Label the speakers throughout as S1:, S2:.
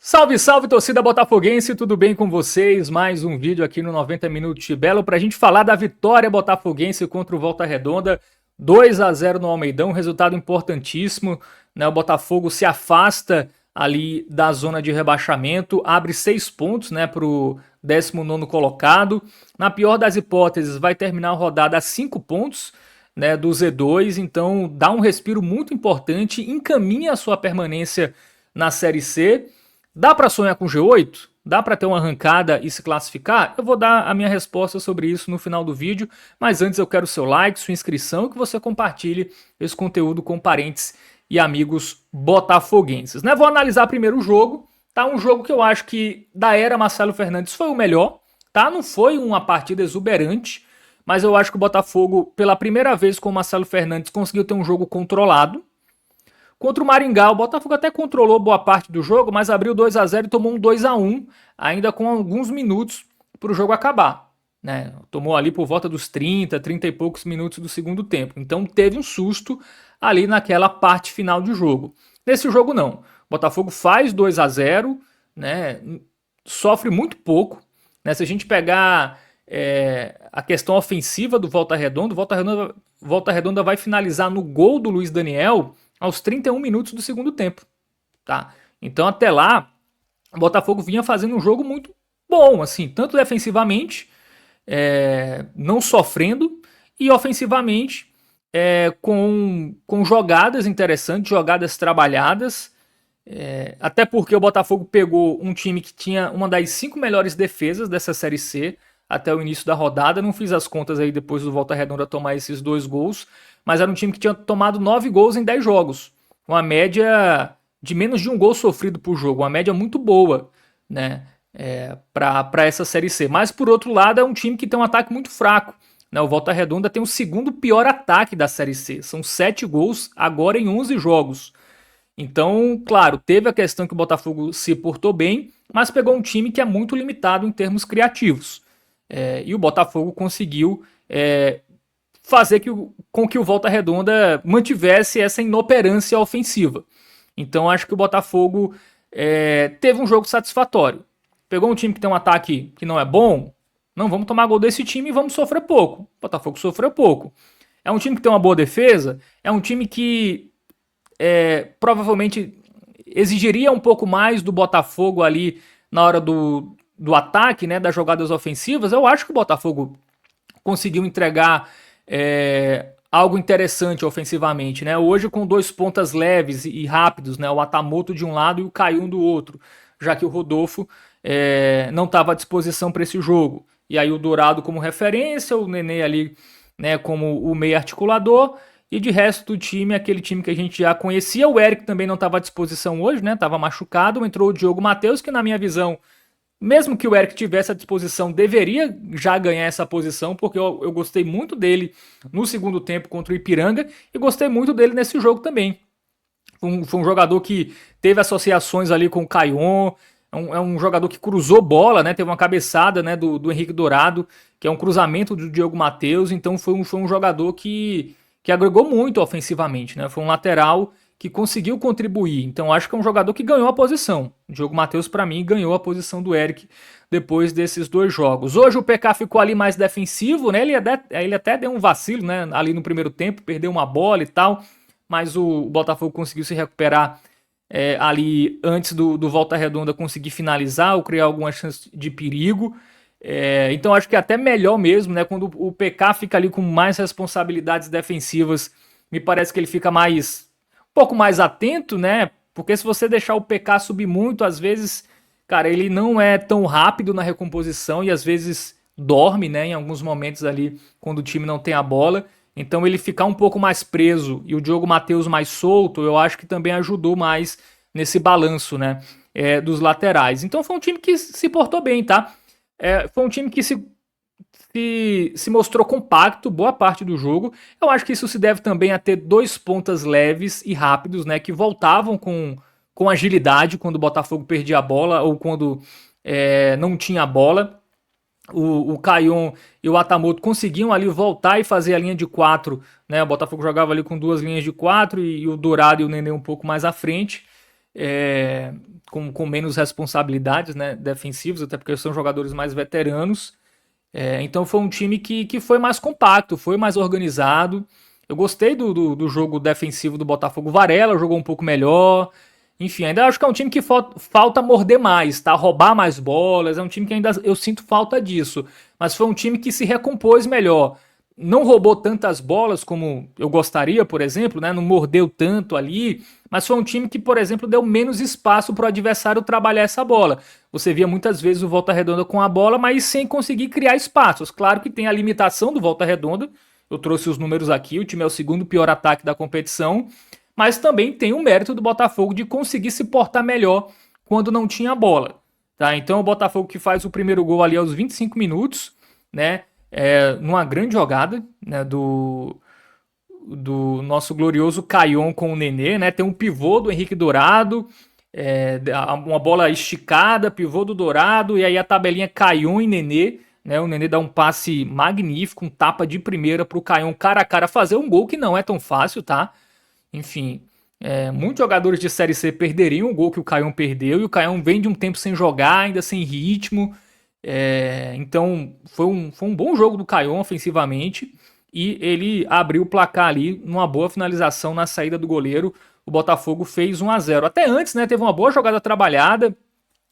S1: Salve, salve, torcida botafoguense, tudo bem com vocês? Mais um vídeo aqui no 90 Minutos de Belo para a gente falar da vitória botafoguense contra o Volta Redonda, 2-0 no Almeidão, resultado importantíssimo, né? O Botafogo se afasta ali da zona de rebaixamento, abre 6 pontos, né, para o 19º colocado. Na pior das hipóteses, vai terminar a rodada a 5 pontos, né, do Z2, então dá um respiro muito importante, encaminha a sua permanência na Série C. Dá para sonhar com G8? Dá para ter uma arrancada e se classificar? Eu vou dar a minha resposta sobre isso no final do vídeo, mas antes eu quero seu like, sua inscrição e que você compartilhe esse conteúdo com parentes e amigos botafoguenses, né? Vou analisar primeiro o jogo, tá? Um jogo que eu acho que da era Marcelo Fernandes foi o melhor, tá? Não foi uma partida exuberante, mas eu acho que o Botafogo, pela primeira vez com o Marcelo Fernandes, conseguiu ter um jogo controlado. Contra o Maringá, o Botafogo até controlou boa parte do jogo, mas abriu 2-0 e tomou um 2-1, ainda com alguns minutos para o jogo acabar, né? Tomou ali por volta dos 30 e poucos minutos do segundo tempo. Então teve um susto ali naquela parte final de jogo. Nesse jogo não. O Botafogo faz 2-0, né? Sofre muito pouco, né? Se a gente pegar a questão ofensiva do Volta Redonda, Volta Redonda vai finalizar no gol do Luiz Daniel aos 31 minutos do segundo tempo, tá? Então até lá, o Botafogo vinha fazendo um jogo muito bom, assim, tanto defensivamente, não sofrendo, e ofensivamente, com jogadas interessantes, jogadas trabalhadas, até porque o Botafogo pegou um time que tinha uma das 5 melhores defesas dessa Série C até o início da rodada. Não fiz as contas aí depois do Volta Redonda tomar esses 2 gols, mas era um time que tinha tomado 9 gols em 10 jogos. Uma média de menos de um gol sofrido por jogo, uma média muito boa, né? Para essa Série C. Mas por outro lado, é um time que tem um ataque muito fraco, né? O Volta Redonda tem o segundo pior ataque da Série C. São 7 gols agora em 11 jogos. Então, claro, teve a questão que o Botafogo se portou bem, mas pegou um time que é muito limitado em termos criativos. E o Botafogo conseguiu fazer com que o Volta Redonda mantivesse essa inoperância ofensiva. Então acho que o Botafogo teve um jogo satisfatório. Pegou um time que tem um ataque que não é bom, não vamos tomar gol desse time e vamos sofrer pouco. O Botafogo sofreu pouco. É um time que tem uma boa defesa, é um time que provavelmente exigiria um pouco mais do Botafogo ali na hora do ataque, né, das jogadas ofensivas. Eu acho que o Botafogo conseguiu entregar algo interessante ofensivamente, né? Hoje com 2 pontas leves e rápidos, né? O Atamoto de um lado e o Caiun do outro, já que o Rodolfo não estava à disposição para esse jogo. E aí o Dourado como referência, o Nenê ali, né, como o meio articulador, e de resto do time, aquele time que a gente já conhecia. O Eric também não estava à disposição hoje, né? Estava machucado. Entrou o Diogo Matheus, que na minha visão, mesmo que o Eric tivesse à disposição, deveria já ganhar essa posição, porque eu gostei muito dele no segundo tempo contra o Ipiranga e gostei muito dele nesse jogo também. Foi um jogador que teve associações ali com o Caion, é um jogador que cruzou bola, né? Teve uma cabeçada, né, do Henrique Dourado, que é um cruzamento do Diogo Matheus, então foi um jogador que agregou muito ofensivamente, né? Foi um lateral que conseguiu contribuir. Então acho que é um jogador que ganhou a posição. O Diogo Matheus, para mim, ganhou a posição do Eric depois desses 2 jogos. Hoje o PK ficou ali mais defensivo, né? Ele até deu um vacilo, né, ali no primeiro tempo, perdeu uma bola e tal, mas o Botafogo conseguiu se recuperar ali antes do Volta Redonda conseguir finalizar ou criar alguma chance de perigo. Então acho que é até melhor mesmo, né? Quando o PK fica ali com mais responsabilidades defensivas, me parece que ele fica um pouco mais atento, né? Porque se você deixar o PK subir muito, às vezes, cara, ele não é tão rápido na recomposição e às vezes dorme, né? Em alguns momentos ali, quando o time não tem a bola. Então ele ficar um pouco mais preso e o Diogo Matheus mais solto, eu acho que também ajudou mais nesse balanço, né? Dos laterais. Então foi um time que se portou bem, tá? Foi um time que se mostrou compacto boa parte do jogo. Eu acho que isso se deve também a ter 2 pontas leves e rápidos, né, que voltavam com agilidade quando o Botafogo perdia a bola ou quando não tinha a bola. O Caion e o Atamoto conseguiam ali voltar e fazer a linha de 4, né? O Botafogo jogava ali com 2 linhas de 4 e o Dourado e o Nenê um pouco mais à frente. com menos responsabilidades, né, defensivas, até porque são jogadores mais veteranos. Então foi um time que foi mais compacto, foi mais organizado. Eu gostei do jogo defensivo do Botafogo. Varela jogou um pouco melhor. Enfim, ainda acho que é um time que falta morder mais, tá? Roubar mais bolas. É um time que ainda eu sinto falta disso. Mas foi um time que se recompôs melhor. Não roubou tantas bolas como eu gostaria, por exemplo, né? Não mordeu tanto ali. Mas foi um time que, por exemplo, deu menos espaço para o adversário trabalhar essa bola. Você via muitas vezes o Volta Redonda com a bola, mas sem conseguir criar espaços. Claro que tem a limitação do Volta Redonda. Eu trouxe os números aqui, o time é o segundo pior ataque da competição, mas também tem o mérito do Botafogo de conseguir se portar melhor quando não tinha bola. Tá? Então o Botafogo que faz o primeiro gol ali aos 25 minutos, né? Numa grande jogada, né, do nosso glorioso Caion com o Nenê, né? Tem um pivô do Henrique Dourado, uma bola esticada, pivô do Dourado, e aí a tabelinha Caion e Nenê, né? O Nenê dá um passe magnífico, um tapa de primeira pro Caion cara a cara fazer um gol que não é tão fácil, tá? Enfim, muitos jogadores de Série C perderiam o gol que o Caion perdeu, e o Caion vem de um tempo sem jogar, ainda sem ritmo. Então foi um bom jogo do Caion ofensivamente, e ele abriu o placar ali numa boa finalização na saída do goleiro. O Botafogo fez 1-0. Até antes, né, teve uma boa jogada trabalhada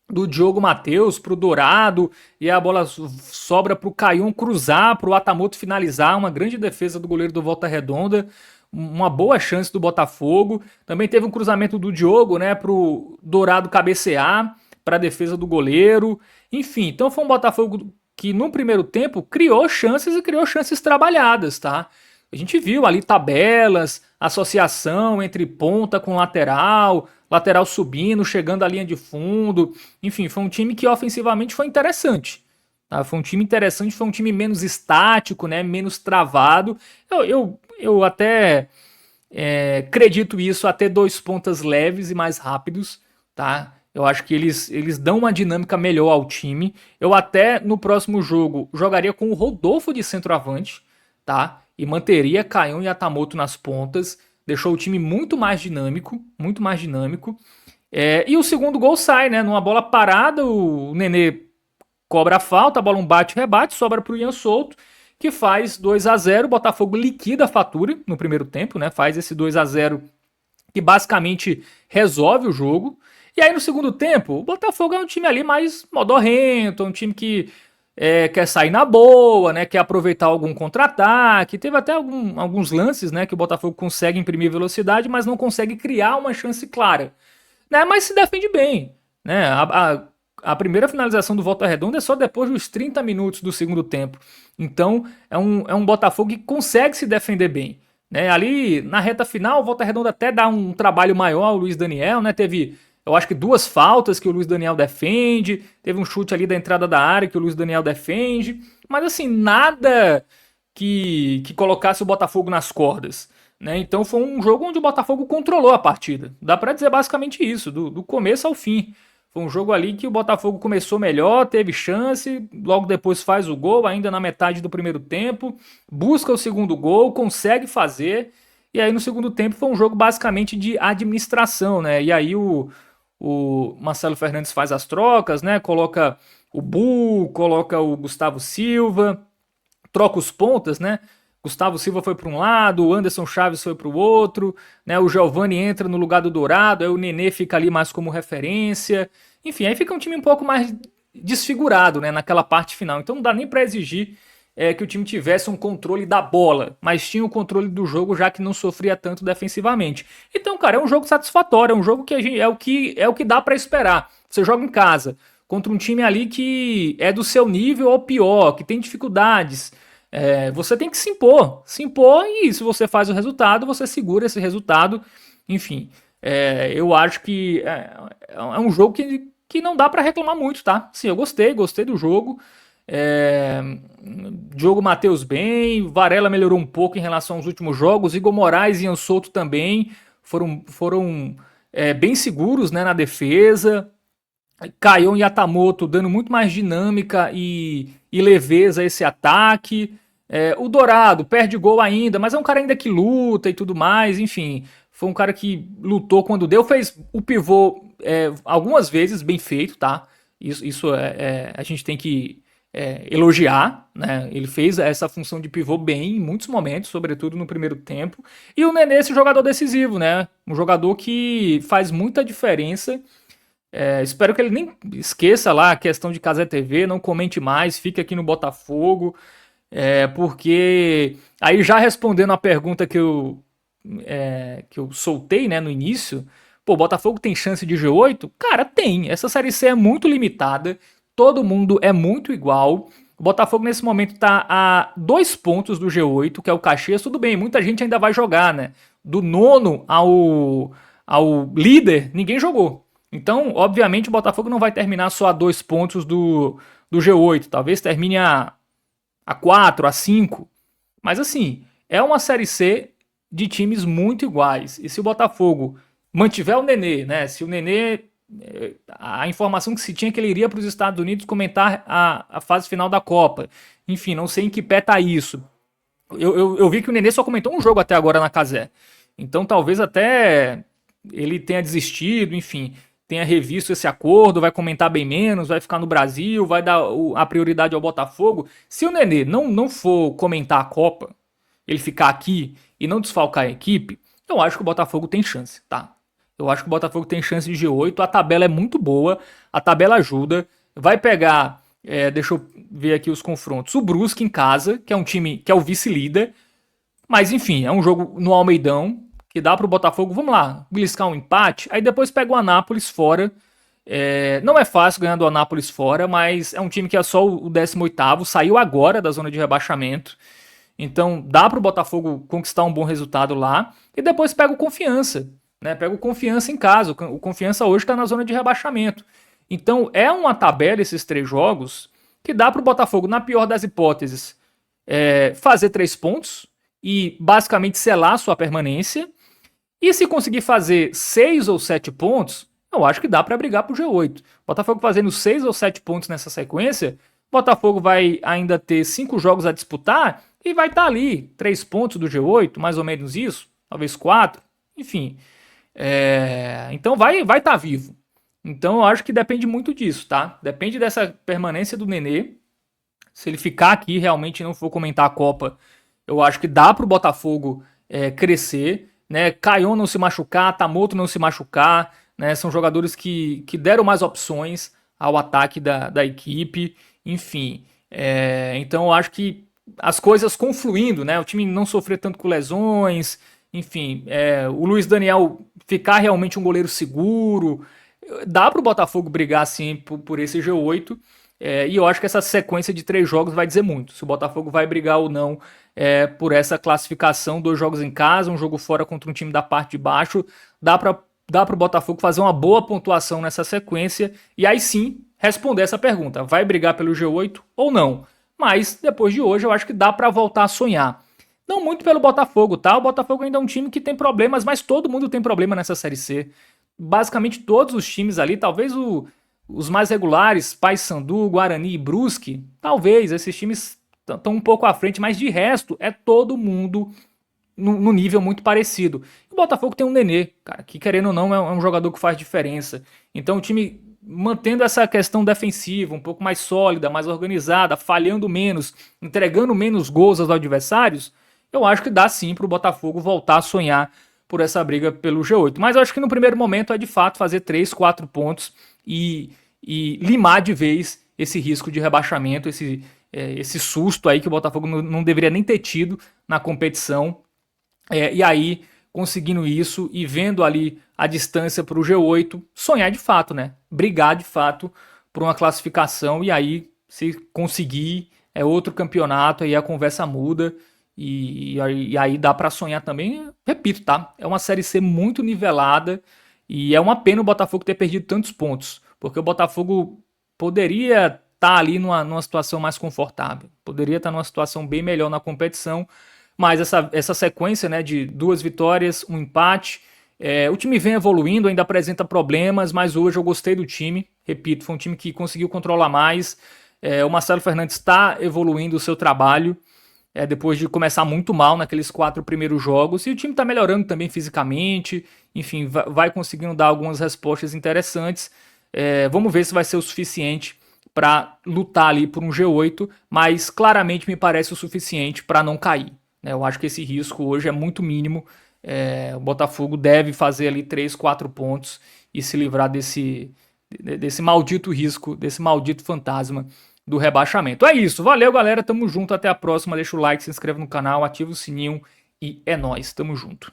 S1: do Diogo Matheus pro Dourado, e a bola sobra pro Caion cruzar, pro Atamoto finalizar, uma grande defesa do goleiro do Volta Redonda, uma boa chance do Botafogo. Também teve um cruzamento do Diogo, né, pro Dourado cabecear, para a defesa do goleiro. Enfim, então foi um Botafogo que no primeiro tempo criou chances e criou chances trabalhadas, tá? A gente viu ali tabelas, associação entre ponta com lateral, lateral subindo, chegando à linha de fundo. Enfim, foi um time que ofensivamente foi interessante. Tá? Foi um time interessante, foi um time menos estático, né? Menos travado. Eu até acredito isso a ter dois pontas leves e mais rápidos, tá? Eu acho que eles dão uma dinâmica melhor ao time. Eu até no próximo jogo jogaria com o Rodolfo de centroavante, tá? E manteria Caion e Atamoto nas pontas. Deixou o time muito mais dinâmico, muito mais dinâmico. E o segundo gol sai, né? Numa bola parada, o Nenê cobra a falta, a bola um bate-rebate, sobra pro Ian Souto, que faz 2-0. O Botafogo liquida a fatura no primeiro tempo, né? Faz esse 2-0 que basicamente resolve o jogo. E aí no segundo tempo, o Botafogo é um time ali mais modorrento, um time que quer sair na boa, né? Quer aproveitar algum contra-ataque. Teve até alguns lances, né? Que o Botafogo consegue imprimir velocidade, mas não consegue criar uma chance clara, né? Mas se defende bem, né? A primeira finalização do Volta Redonda é só depois dos 30 minutos do segundo tempo. Então é um Botafogo que consegue se defender bem, né? Ali na reta final, o Volta Redonda até dá um trabalho maior ao Luiz Daniel, né? Teve, eu acho que 2 faltas que o Luiz Daniel defende, teve um chute ali da entrada da área que o Luiz Daniel defende, mas assim, nada que colocasse o Botafogo nas cordas, né? Então foi um jogo onde o Botafogo controlou a partida. Dá pra dizer basicamente isso, do começo ao fim. Foi um jogo ali que o Botafogo começou melhor, teve chance, logo depois faz o gol, ainda na metade do primeiro tempo, busca o segundo gol, consegue fazer, e aí no segundo tempo foi um jogo basicamente de administração, né? E aí o Marcelo Fernandes faz as trocas, né? Coloca o Bu, coloca o Gustavo Silva, troca os pontas, né? Gustavo Silva foi para um lado, o Anderson Chaves foi para o outro, né? O Giovani entra no lugar do Dourado, aí o Nenê fica ali mais como referência. Enfim, aí fica um time um pouco mais desfigurado, né? Naquela parte final. Então não dá nem para exigir que o time tivesse um controle da bola, mas tinha o controle do jogo, já que não sofria tanto defensivamente. Então, cara, é um jogo satisfatório, é um jogo que é o que dá para esperar. Você joga em casa contra um time ali que é do seu nível ou pior, que tem dificuldades. Você tem que se impor, e se você faz o resultado, você segura esse resultado. Enfim, eu acho que é um jogo que não dá para reclamar muito, tá? Sim, eu gostei do jogo. Diogo Matheus bem, Varela melhorou um pouco em relação aos últimos jogos, Igor Moraes e Ian Souto também foram bem seguros, né, na defesa. Caion e Atamoto dando muito mais dinâmica e leveza a esse ataque. O Dourado perde gol ainda, mas é um cara ainda que luta e tudo mais. Enfim, Foi um cara que lutou quando deu, fez o pivô algumas vezes bem feito, tá? Isso a gente tem que elogiar, né? Ele fez essa função de pivô bem em muitos momentos, sobretudo no primeiro tempo. E o Nenê, esse jogador decisivo, né? Um jogador que faz muita diferença. Espero que ele nem esqueça lá a questão de Cazé TV, não comente mais, fique aqui no Botafogo, porque aí já respondendo a pergunta que eu soltei, né, no início, pô, o Botafogo tem chance de G8? Cara, tem. Essa Série C é muito limitada, todo mundo é muito igual. O Botafogo nesse momento tá a 2 pontos do G8, que é o Caxias. Tudo bem, muita gente ainda vai jogar, né? Do nono ao líder, ninguém jogou. Então, obviamente, o Botafogo não vai terminar só a 2 pontos do G8. Talvez termine a 4, a 5. Mas assim, é uma Série C de times muito iguais. E se o Botafogo mantiver o Nenê, né? Se o Nenê. A informação que se tinha é que ele iria para os Estados Unidos comentar a fase final da Copa. Enfim, não sei em que pé tá isso. Eu vi que o Nenê só comentou um jogo até agora na Cazé. Então talvez até ele tenha desistido, enfim, tenha revisto esse acordo, vai comentar bem menos, vai ficar no Brasil, vai dar a prioridade ao Botafogo. Se o Nenê não for comentar a Copa, ele ficar aqui e não desfalcar a equipe, eu acho que o Botafogo tem chance, tá? Eu acho que o Botafogo tem chance de G8, a tabela é muito boa, a tabela ajuda, vai pegar, deixa eu ver aqui os confrontos, o Brusque em casa, que é um time que é o vice-líder, mas enfim, é um jogo no Almeidão, que dá pro Botafogo, vamos lá, beliscar um empate, aí depois pega o Anápolis fora. Não é fácil ganhar do Anápolis fora, mas é um time que é só o 18º, saiu agora da zona de rebaixamento. Então dá pro Botafogo conquistar um bom resultado lá. E depois pega o Confiança, né? Pega o Confiança em casa. O Confiança hoje está na zona de rebaixamento. Então é uma tabela, esses 3 jogos, que dá pro Botafogo, na pior das hipóteses, fazer 3 pontos e basicamente selar sua permanência. E se conseguir fazer 6 ou 7 pontos, eu acho que dá para brigar pro G8. Botafogo fazendo 6 ou 7 pontos nessa sequência, Botafogo vai ainda ter 5 jogos a disputar e vai estar ali, 3 pontos do G8, mais ou menos isso, talvez 4, enfim. Então vai estar vivo. Então eu acho que depende muito disso, tá? Depende dessa permanência do Nenê. Se ele ficar aqui realmente não for comentar a Copa, eu acho que dá pro Botafogo crescer, né? Caion não se machucar, Tamoto não se machucar, né? São jogadores que deram mais opções ao ataque da equipe, enfim. Então eu acho que as coisas confluindo, né? O time não sofrer tanto com lesões, enfim, o Luiz Daniel ficar realmente um goleiro seguro, dá pro Botafogo brigar sim por esse G8. E eu acho que essa sequência de 3 jogos vai dizer muito. Se o Botafogo vai brigar ou não por essa classificação, 2 jogos em casa, um jogo fora contra um time da parte de baixo, dá pro Botafogo fazer uma boa pontuação nessa sequência e aí sim responder essa pergunta. Vai brigar pelo G8 ou não? Mas depois de hoje eu acho que dá para voltar a sonhar. Não muito pelo Botafogo, tá? O Botafogo ainda é um time que tem problemas, mas todo mundo tem problema nessa Série C. Basicamente todos os times ali, talvez os mais regulares, Paysandu, Guarani e Brusque, talvez esses times estão um pouco à frente, mas de resto é todo mundo no nível muito parecido. O Botafogo tem um Nenê, cara, que querendo ou não é um jogador que faz diferença. Então o time mantendo essa questão defensiva um pouco mais sólida, mais organizada, falhando menos, entregando menos gols aos adversários, eu acho que dá sim para o Botafogo voltar a sonhar por essa briga pelo G8. Mas eu acho que no primeiro momento é de fato fazer 3, 4 pontos e limar de vez esse risco de rebaixamento, esse susto aí que o Botafogo não deveria nem ter tido na competição. E aí, conseguindo isso e vendo ali a distância para o G8, sonhar de fato, né? Brigar de fato por uma classificação e aí, se conseguir, é outro campeonato, aí a conversa muda e aí dá para sonhar também. Repito, tá? É uma Série C muito nivelada e é uma pena o Botafogo ter perdido tantos pontos, porque o Botafogo poderia estar ali numa situação mais confortável, poderia estar numa situação bem melhor na competição, mas essa sequência, né, de 2 vitórias, um empate, o time vem evoluindo, ainda apresenta problemas, mas hoje eu gostei do time, repito, foi um time que conseguiu controlar mais, o Marcelo Fernandes está evoluindo o seu trabalho, depois de começar muito mal naqueles 4 primeiros jogos, e o time tá melhorando também fisicamente, enfim, vai conseguindo dar algumas respostas interessantes. Vamos ver se vai ser o suficiente para lutar ali por um G8, mas claramente me parece o suficiente para não cair, né? Eu acho que esse risco hoje é muito mínimo. O Botafogo deve fazer ali 3, 4 pontos e se livrar desse maldito risco, desse maldito fantasma do rebaixamento. É isso, valeu galera, tamo junto, até a próxima, deixa o like, se inscreve no canal, ativa o sininho e é nóis, tamo junto.